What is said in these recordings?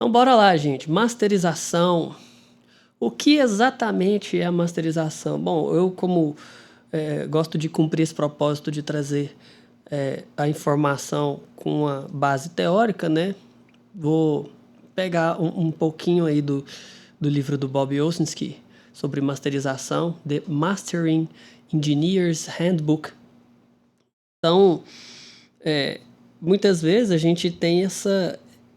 Então bora lá, gente. Masterização. O que exatamente é a masterização? Bom, eu como gosto de cumprir esse propósito de trazer a informação com uma base teórica, né? Vou pegar um pouquinho aí do livro do Bob Osinski sobre masterização, The Mastering Engineer's Handbook. Então, muitas vezes a gente tem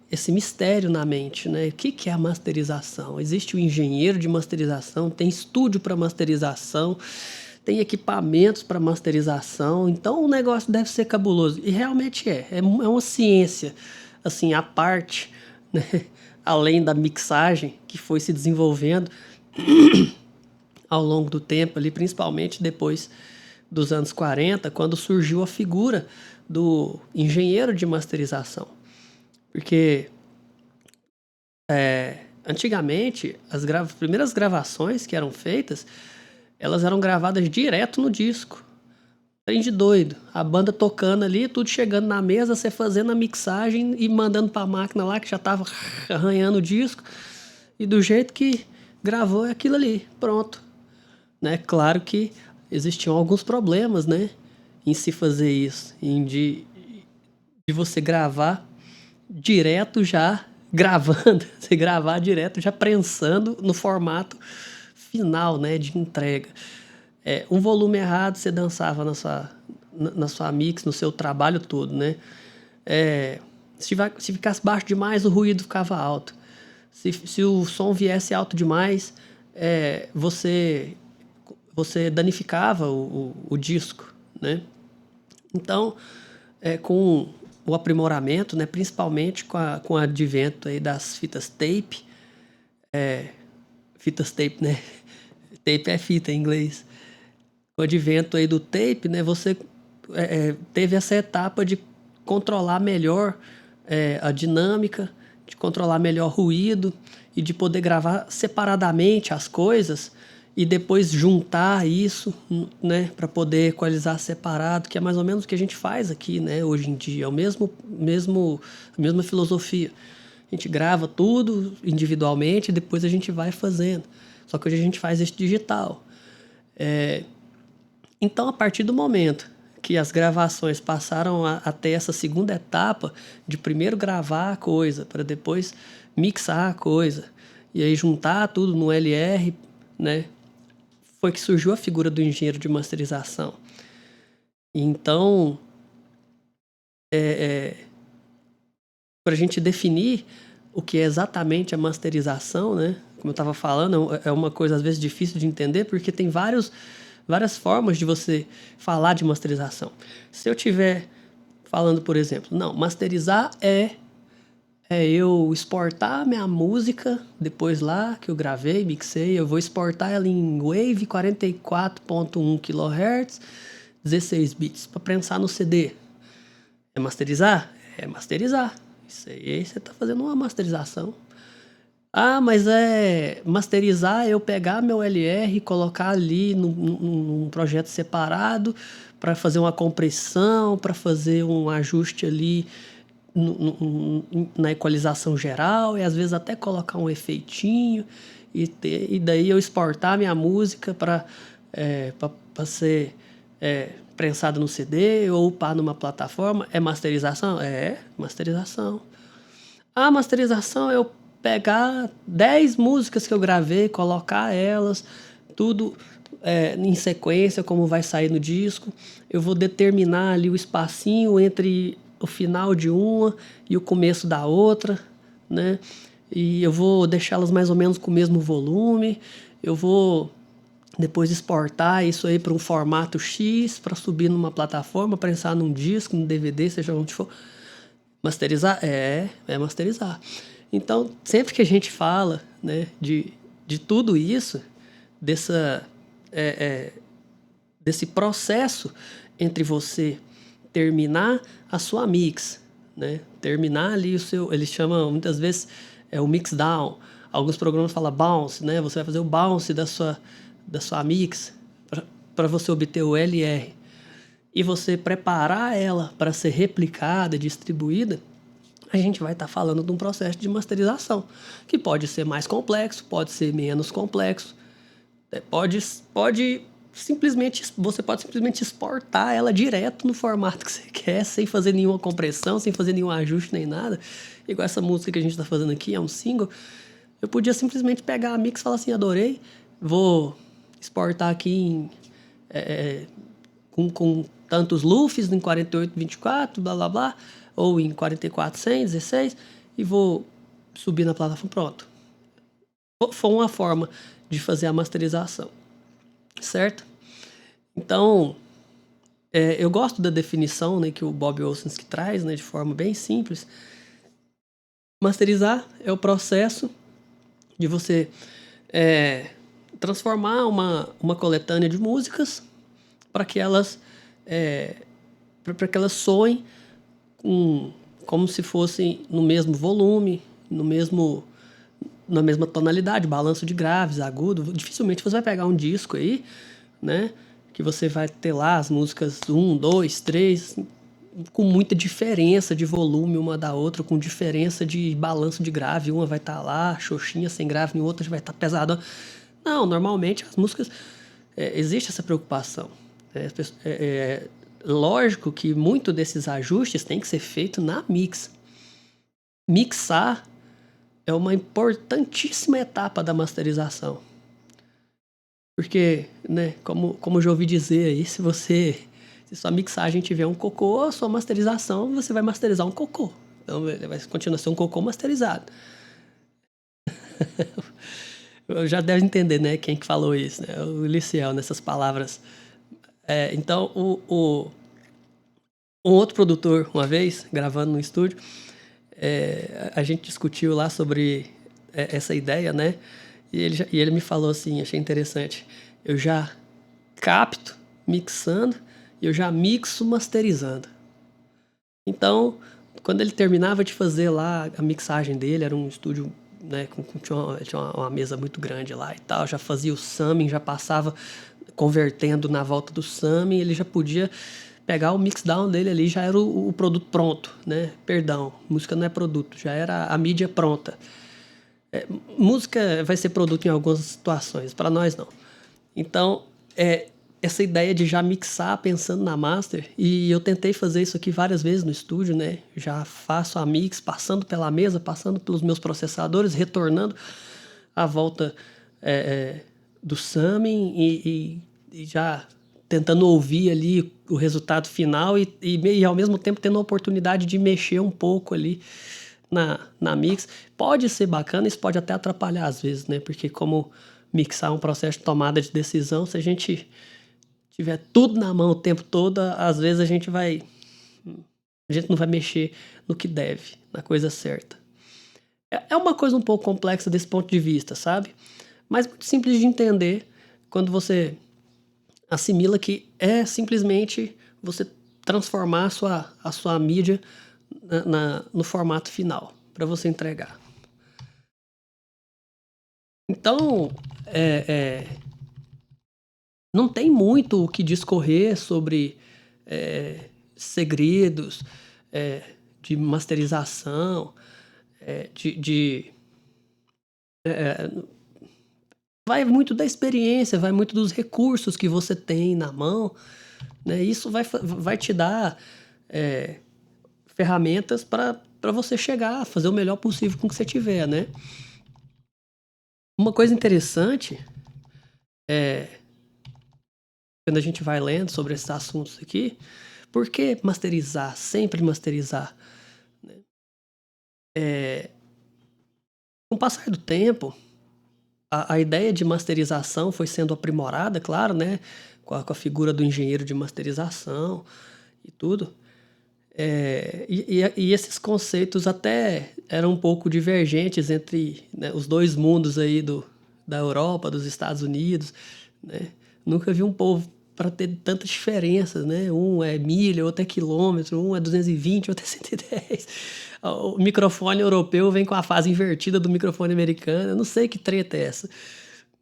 esse mistério na mente, né? O que é a masterização? Existe o engenheiro de masterização, tem estúdio para masterização, tem equipamentos para masterização, então o negócio deve ser cabuloso. E realmente é uma ciência, assim, à parte, né? Além da mixagem que foi se desenvolvendo ao longo do tempo, ali, principalmente depois dos anos 40, quando surgiu a figura do engenheiro de masterização. Porque antigamente as primeiras gravações que eram feitas, elas eram gravadas direto no disco. Trem de doido. A banda tocando ali, tudo chegando na mesa, você fazendo a mixagem e mandando pra máquina lá que já tava arranhando o disco. E do jeito que gravou é aquilo ali, pronto. Né? Claro que existiam alguns problemas, né? Em se fazer isso, de você gravar direto já gravando, você gravar direto já prensando no formato final, né, de entrega. Um volume errado você dançava na sua mix, no seu trabalho todo, né? Se ficasse baixo demais, o ruído ficava alto. Se o som viesse alto demais, você danificava o disco, né? Então, com o aprimoramento, né, principalmente com o advento aí das fitas tape, né? Tape é fita em inglês. O advento aí do tape, né, você teve essa etapa de controlar melhor a dinâmica, de controlar melhor o ruído e de poder gravar separadamente as coisas e depois juntar isso, né, para poder equalizar separado, que é mais ou menos o que a gente faz aqui, né, hoje em dia. É a mesma filosofia. A gente grava tudo individualmente e depois a gente vai fazendo. Só que hoje a gente faz isso digital. Então, a partir do momento que as gravações passaram a ter essa segunda etapa de primeiro gravar a coisa, para depois mixar a coisa, e aí juntar tudo no LR, né? Foi que surgiu a figura do engenheiro de masterização. Então, para a gente definir o que é exatamente a masterização, né? Como eu estava falando, é uma coisa às vezes difícil de entender, porque tem várias formas de você falar de masterização. Se eu estiver falando, por exemplo, não, masterizar é eu exportar minha música, depois lá que eu gravei, mixei, eu vou exportar ela em Wave 44.1 kHz, 16 bits, para prensar no CD. É masterizar? É masterizar. Isso aí você está fazendo uma masterização. Ah, mas masterizar eu pegar meu LR e colocar ali num projeto separado para fazer uma compressão, para fazer um ajuste ali na equalização geral e às vezes até colocar um efeitinho e daí eu exportar minha música para ser prensada no CD ou upar numa plataforma. É masterização? É masterização. A masterização é eu pegar 10 músicas que eu gravei, colocar elas, tudo em sequência, como vai sair no disco. Eu vou determinar ali o espacinho entre o final de uma e o começo da outra, né? E eu vou deixá-las mais ou menos com o mesmo volume. Eu vou depois exportar isso aí para um formato X, para subir numa plataforma, prensar num disco, num DVD, seja onde for. Masterizar? É masterizar. Então, sempre que a gente fala, né, de tudo isso, desse processo entre você terminar a sua mix, né, terminar ali o seu... Eles chamam, muitas vezes, o mix down. Alguns programas falam bounce, né? Você vai fazer o bounce da sua mix para você obter o LR. E você preparar ela para ser replicada, distribuída, a gente vai estar falando de um processo de masterização, que pode ser mais complexo, pode ser menos complexo, pode simplesmente, você pode simplesmente exportar ela direto no formato que você quer, sem fazer nenhuma compressão, sem fazer nenhum ajuste nem nada. Igual essa música que a gente está fazendo aqui, é um single. Eu podia simplesmente pegar a mix e falar assim, adorei, vou exportar aqui com tantos lufs em 48/24, blá blá blá, ou em 44/116, e vou subir na plataforma, pronto. Foi uma forma de fazer a masterização, certo? Então, eu gosto da definição, né, que o Bob Owsinski traz, né, de forma bem simples. Masterizar é o processo de você transformar uma coletânea de músicas para que elas soem como se fossem no mesmo volume, na mesma tonalidade, balanço de graves, agudo. Dificilmente você vai pegar um disco aí, né, que você vai ter lá as músicas 1, 2, 3, com muita diferença de volume uma da outra, com diferença de balanço de grave. Uma vai estar lá, xoxinha, sem grave, e outra vai estar pesada. Não, normalmente as músicas... existe essa preocupação. Lógico que muito desses ajustes tem que ser feito na mix. Mixar é uma importantíssima etapa da masterização. Porque, né, como eu já ouvi dizer aí, se sua mixagem tiver um cocô, a sua masterização, você vai masterizar um cocô. Então, vai continuar a ser um cocô masterizado. Eu já deve entender, né, quem que falou isso, né? O Liciel, nessas palavras. Então, um outro produtor, uma vez, gravando no estúdio, a gente discutiu lá sobre essa ideia, né? E ele me falou assim, achei interessante. Eu já capto mixando e eu já mixo masterizando. Então, quando ele terminava de fazer lá a mixagem dele, era um estúdio, né, tinha uma mesa muito grande lá e tal, já fazia o summing, já passava convertendo na volta do summing, ele já podia pegar o mixdown dele ali, já era o produto pronto, né? Perdão, música não é produto, já era a mídia pronta. Música vai ser produto em algumas situações, para nós não. Então, essa ideia de já mixar pensando na master, e eu tentei fazer isso aqui várias vezes no estúdio, né? Já faço a mix passando pela mesa, passando pelos meus processadores, retornando a volta do summing e já tentando ouvir ali o resultado final e ao mesmo tempo tendo a oportunidade de mexer um pouco ali na mix. Pode ser bacana, isso pode até atrapalhar às vezes, né? Porque como mixar é um processo de tomada de decisão, se a gente tiver tudo na mão o tempo todo, às vezes a gente não vai mexer no que deve, na coisa certa. É uma coisa um pouco complexa desse ponto de vista, sabe? Mas muito simples de entender quando você assimila que é simplesmente você transformar a sua mídia no formato final para você entregar. Então, não tem muito o que discorrer sobre segredos de masterização, vai muito da experiência, vai muito dos recursos que você tem na mão, né? Isso vai te dar ferramentas para você chegar a fazer o melhor possível com o que você tiver, né? Uma coisa interessante quando a gente vai lendo sobre esses assuntos aqui, por que masterizar? Sempre masterizar. Né? Com o passar do tempo, a ideia de masterização foi sendo aprimorada, claro, né? Com a figura do engenheiro de masterização e tudo. E esses conceitos até eram um pouco divergentes entre, né, os dois mundos aí da Europa, dos Estados Unidos, né? Nunca vi um povo para ter tantas diferenças, né? Um é milha, outro é quilômetro, um é 220, outro é 110. O microfone europeu vem com a fase invertida do microfone americano. Eu não sei que treta é essa.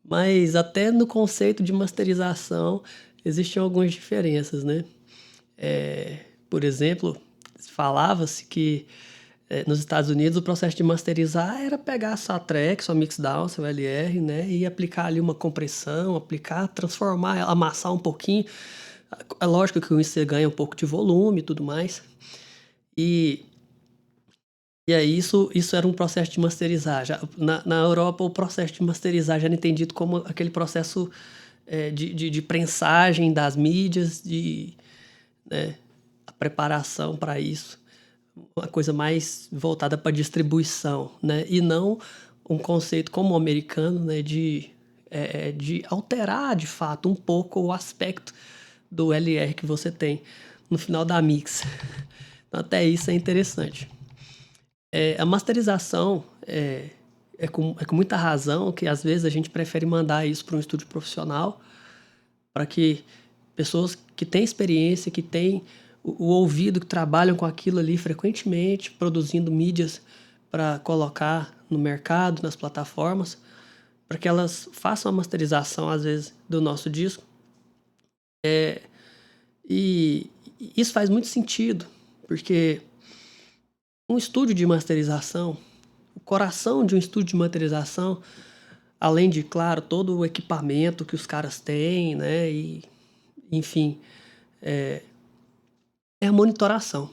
Mas até no conceito de masterização existiam algumas diferenças, né? Por exemplo, falava-se que Nos Estados Unidos, o processo de masterizar era pegar sua track, sua mixdown, seu LR, né? E aplicar ali uma compressão, transformar, amassar um pouquinho. É lógico que você ganha um pouco de volume e tudo mais. E aí isso era um processo de masterizar. Na Europa, o processo de masterizar já era entendido como aquele processo de prensagem das mídias, né, a preparação para isso. Uma coisa mais voltada para distribuição, né? E não um conceito como o americano, né? De alterar, de fato, um pouco o aspecto do LR que você tem no final da mix. Então, até isso é interessante. A masterização com muita razão que às vezes a gente prefere mandar isso para um estúdio profissional para que pessoas que têm experiência, que têm o ouvido, que trabalham com aquilo ali frequentemente, produzindo mídias para colocar no mercado, nas plataformas, para que elas façam a masterização, às vezes, do nosso disco. E isso faz muito sentido, porque um estúdio de masterização, o coração de um estúdio de masterização, além de, claro, todo o equipamento que os caras têm, né? E, enfim, é a monitoração.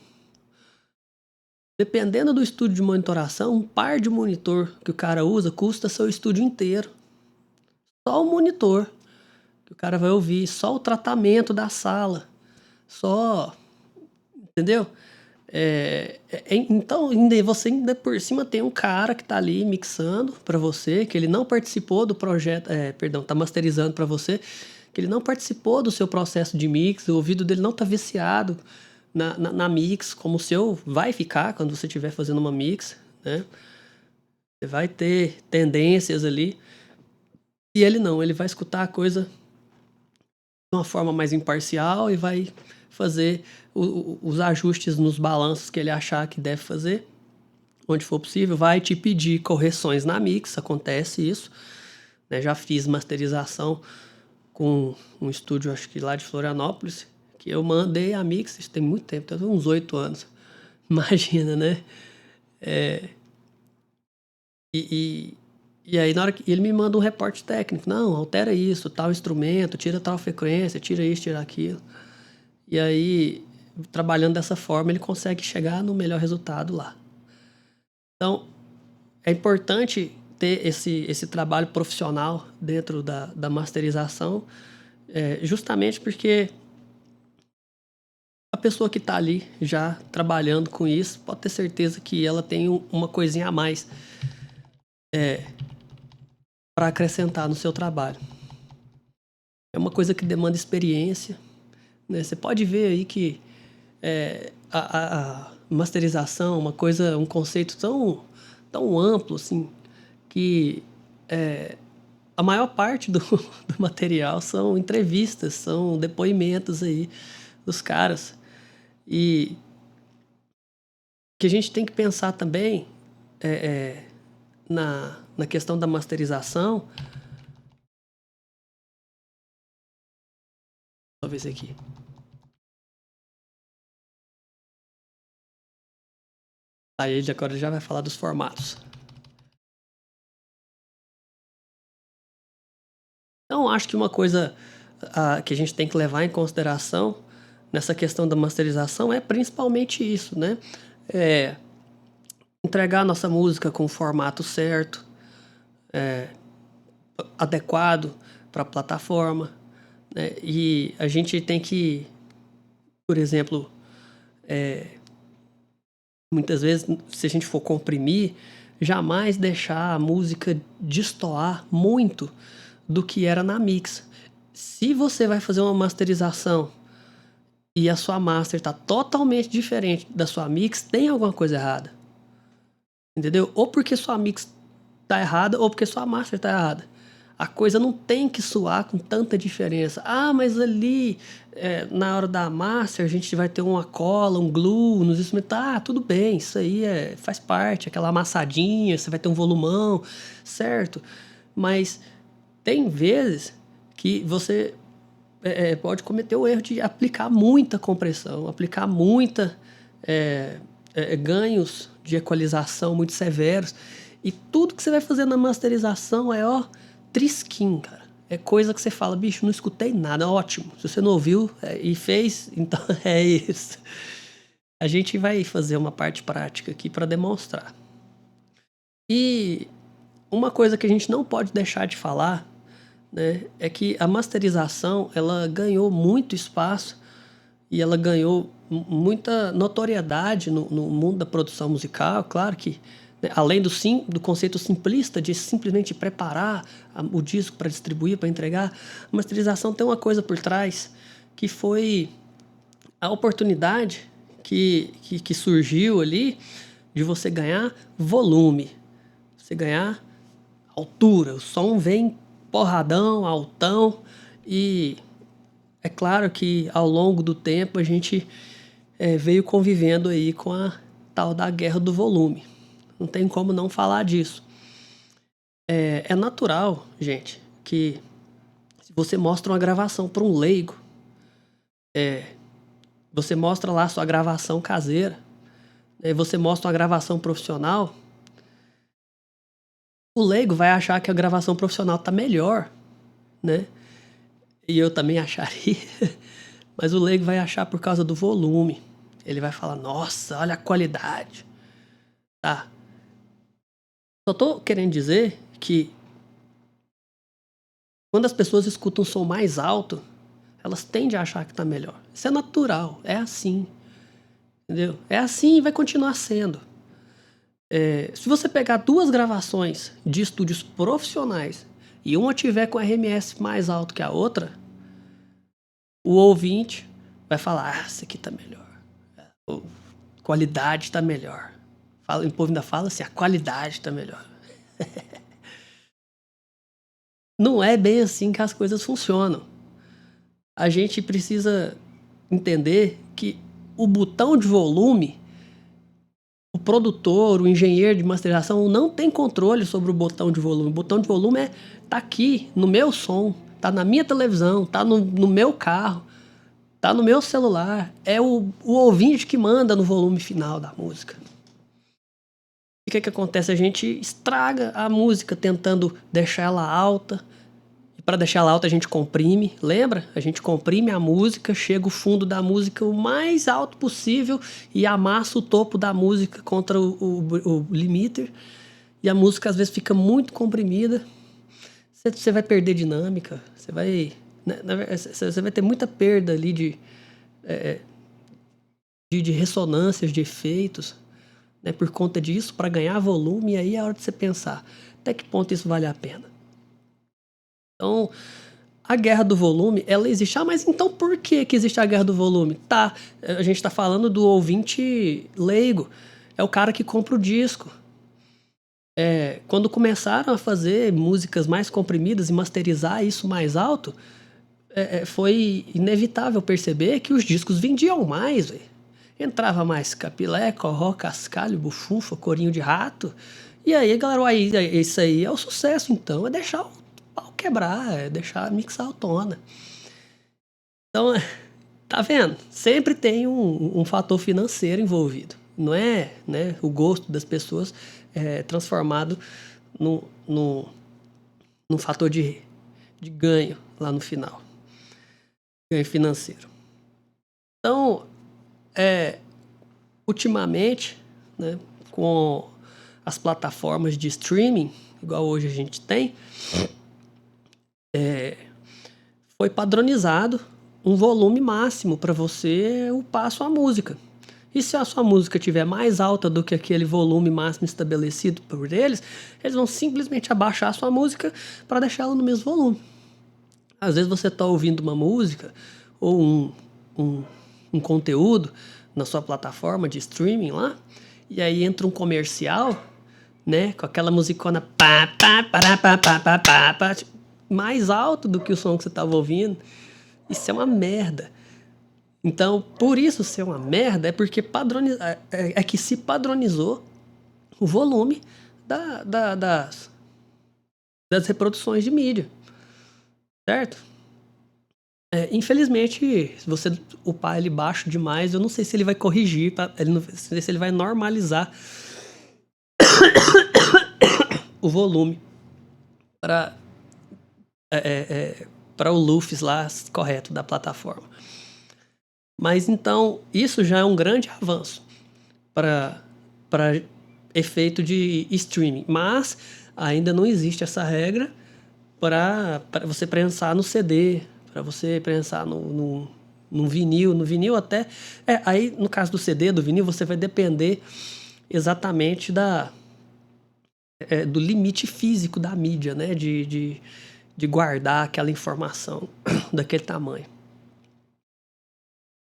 Dependendo do estúdio de monitoração, um par de monitor que o cara usa custa seu estúdio inteiro. Só o monitor que o cara vai ouvir, só o tratamento da sala, só... Entendeu? Então, você ainda por cima tem um cara que tá ali mixando para você, que ele não participou do projeto, tá masterizando para você, que ele não participou do seu processo de mix, o ouvido dele não tá viciado na mix, como o seu vai ficar quando você estiver fazendo uma mix, né? Você vai ter tendências ali, e ele não, ele vai escutar a coisa de uma forma mais imparcial e vai fazer os ajustes nos balanços que ele achar que deve fazer, onde for possível, vai te pedir correções na mix, acontece isso, né? Já fiz masterização com um estúdio, acho que lá de Florianópolis, que eu mandei a mix, isso tem muito tempo, tem uns 8 anos, imagina, né? E aí, na hora que ele me manda um reporte técnico, não, altera isso, tal instrumento, tira tal frequência, tira isso, tira aquilo. E aí, trabalhando dessa forma, ele consegue chegar no melhor resultado lá. Então, é importante ter esse trabalho profissional dentro da masterização, justamente porque a pessoa que está ali já trabalhando com isso pode ter certeza que ela tem uma coisinha a mais para acrescentar no seu trabalho. É uma coisa que demanda experiência, né? Você pode ver aí que a masterização, um conceito tão amplo assim, que a maior parte do material são entrevistas, são depoimentos aí dos caras. E que a gente tem que pensar também na questão da masterização. Talvez aqui. Aí ele agora já vai falar dos formatos. Então, acho que uma coisa que a gente tem que levar em consideração nessa questão da masterização é principalmente isso, né? Entregar a nossa música com o formato certo, adequado para a plataforma, né? E a gente tem que, por exemplo, muitas vezes, se a gente for comprimir, jamais deixar a música destoar muito do que era na mix. Se você vai fazer uma masterização e a sua master está totalmente diferente da sua mix, tem alguma coisa errada. Entendeu? Ou porque sua mix tá errada, ou porque sua master tá errada. A coisa não tem que soar com tanta diferença. Ah, mas ali, na hora da master, a gente vai ter uma cola, um glue nos instrumentos. Ah, tudo bem, isso aí faz parte, aquela amassadinha, você vai ter um volumão, certo? Mas tem vezes que você pode cometer o erro de aplicar muita compressão, aplicar muita ganhos de equalização muito severos. E tudo que você vai fazer na masterização é, ó, trisquinho, cara. É coisa que você fala, bicho, não escutei nada, ótimo. Se você não ouviu e fez, então é isso. A gente vai fazer uma parte prática aqui para demonstrar. E uma coisa que a gente não pode deixar de falar, né, é que a masterização ela ganhou muito espaço e ela ganhou muita notoriedade no mundo da produção musical. Claro que, né, além do conceito simplista de simplesmente preparar o disco para distribuir, para entregar, a masterização tem uma coisa por trás que foi a oportunidade que surgiu ali de você ganhar volume, você ganhar altura. O som vem porradão, altão, e é claro que ao longo do tempo a gente veio convivendo aí com a tal da guerra do volume. Não tem como não falar disso. É natural, gente, que se você mostra uma gravação para um leigo, você mostra lá sua gravação caseira, você mostra uma gravação profissional, o leigo vai achar que a gravação profissional tá melhor, né? E eu também acharia, mas o leigo vai achar por causa do volume. Ele vai falar, nossa, olha a qualidade. Tá. Só tô querendo dizer que quando as pessoas escutam um som mais alto, elas tendem a achar que tá melhor. Isso é natural, é assim. Entendeu? É assim e vai continuar sendo. Se você pegar duas gravações de estúdios profissionais e uma tiver com RMS mais alto que a outra, o ouvinte vai falar, essa aqui tá melhor. A qualidade tá melhor. O povo ainda fala assim, a qualidade tá melhor. Não é bem assim que as coisas funcionam. A gente precisa entender que o botão de volume, o produtor, o engenheiro de masterização não tem controle sobre o botão de volume. O botão de volume tá aqui no meu som, tá na minha televisão, tá no meu carro, tá no meu celular. É o ouvinte que manda no volume final da música. E o que acontece? A gente estraga a música tentando deixar ela alta. E para deixar ela alta a gente comprime, lembra? A gente comprime a música, chega o fundo da música o mais alto possível e amassa o topo da música contra o limiter. E a música às vezes fica muito comprimida. Você vai perder dinâmica, você vai ter muita perda ali de ressonâncias, de efeitos, né, por conta disso, para ganhar volume. E aí é a hora de você pensar até que ponto isso vale a pena. Então, a guerra do volume, ela existe. Ah, mas então por que existe a guerra do volume? Tá, a gente tá falando do ouvinte leigo. É o cara que compra o disco. Quando começaram a fazer músicas mais comprimidas e masterizar isso mais alto, foi inevitável perceber que os discos vendiam mais, véio. Entrava mais capilé, corró, cascalho, bufunfa, corinho de rato. E aí, galera, isso aí é o sucesso, então. É deixar o pau quebrar, é deixar mixar autona. Então, tá vendo? Sempre tem um fator financeiro envolvido. Não é, né, o gosto das pessoas transformado num fator de ganho lá no final. Ganho financeiro. Então, ultimamente, né, com as plataformas de streaming, igual hoje a gente tem, foi padronizado um volume máximo para você upar a sua música. E se a sua música estiver mais alta do que aquele volume máximo estabelecido por eles, eles vão simplesmente abaixar a sua música para deixá-la no mesmo volume. Às vezes você está ouvindo uma música ou um conteúdo na sua plataforma de streaming lá, e aí entra um comercial, né, com aquela musicona pá, pá, pará, pá, pá, pá, pá, pá, mais alto do que o som que você estava ouvindo. Isso é uma merda. Então, por isso ser uma merda, é porque que se padronizou o volume das reproduções de mídia. Certo? Infelizmente, se você upar ele baixo demais, eu não sei se ele vai corrigir, não sei se ele vai normalizar o volume para para o LUFS lá correto da plataforma. Mas então, isso já é um grande avanço para efeito de streaming. Mas ainda não existe essa regra para você prensar no CD, para você prensar no vinil. No vinil até... aí, no caso do CD, do vinil, você vai depender exatamente do limite físico da mídia, né? De guardar aquela informação daquele tamanho.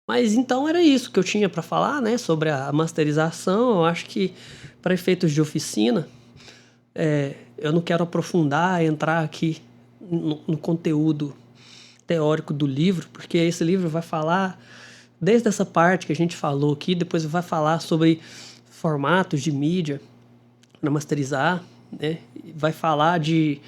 Mas então era isso que eu tinha para falar, né? Sobre a masterização. Eu acho que para efeitos de oficina, eu não quero aprofundar, entrar aqui no conteúdo teórico do livro, porque esse livro vai falar desde essa parte que a gente falou aqui, depois vai falar sobre formatos de mídia para masterizar, né? Vai falar de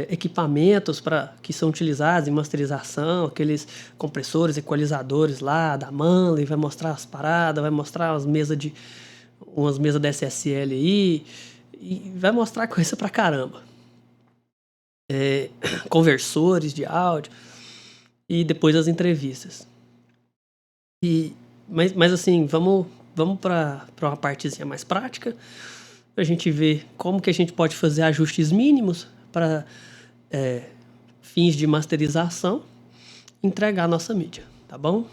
equipamentos que são utilizados em masterização, aqueles compressores, equalizadores lá da Manley, vai mostrar as paradas, vai mostrar umas mesas da SSL aí, e vai mostrar coisa pra caramba. Conversores de áudio, e depois as entrevistas. Mas assim, vamos para uma partezinha mais prática, pra gente ver como que a gente pode fazer ajustes mínimos para fins de masterização, entregar a nossa mídia, tá bom?